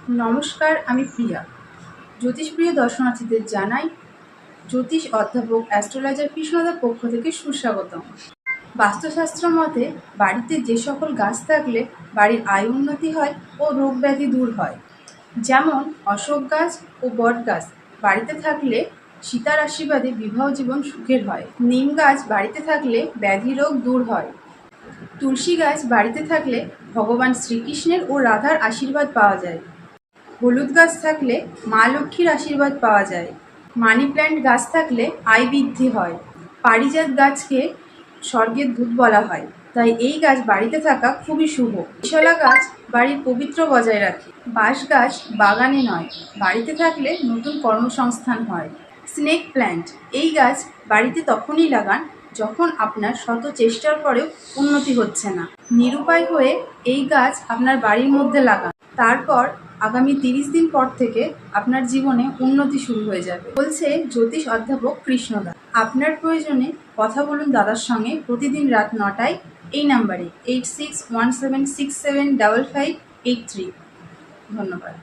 নমস্কার, আমি প্রিয়া। জ্যোতিষপ্রিয় দর্শনার্থীদের জানাই জ্যোতিষ অধ্যাপক অ্যাস্ট্রোলজার কৃষ্ণদার পক্ষ থেকে সুস্বাগতম। বাস্তুশাস্ত্র মতে বাড়িতে যে সকল গাছ থাকলে বাড়ির আয় উন্নতি হয় ও রোগ ব্যাধি দূর হয়, যেমন অশোক গাছ ও বট গাছ বাড়িতে থাকলে সীতার আশীর্বাদে বিবাহ জীবন সুখের হয়। নিম গাছ বাড়িতে থাকলে ব্যাধি রোগ দূর হয়। তুলসী গাছ বাড়িতে থাকলে ভগবান শ্রীকৃষ্ণের ও রাধার আশীর্বাদ পাওয়া যায়। হলুদ গাছ থাকলে মা লক্ষ্মীর আশীর্বাদ পাওয়া যায়। মানি প্ল্যান্ট গাছ থাকলে আয় বৃদ্ধি হয়। পারিজাত গাছকে স্বর্গের দূত বলা হয়, তাই এই গাছ বাড়িতে থাকা খুবই শুভ। বিশলা গাছ বাড়ির পবিত্র বজায় রাখে। বাঁশ গাছ বাগানে নয়, বাড়িতে থাকলে নতুন কর্মসংস্থান হয়। স্নেক প্ল্যান্ট এই গাছ বাড়িতে তখনই লাগান যখন আপনার শত চেষ্টার পরেও উন্নতি হচ্ছে না। নিরুপায় হয়ে এই গাছ আপনার বাড়ির মধ্যে লাগান, তারপর আগামী 30 দিন পর থেকে আপনার জীবনে উন্নতি শুরু হয়ে যাবে, বলছে জ্যোতিষ অধ্যাপক কৃষ্ণদা। আপনার প্রয়োজনে কথা বলুন দাদার সঙ্গে প্রতিদিন রাত 9টায় এই নাম্বারে 8617675583। ধন্যবাদ।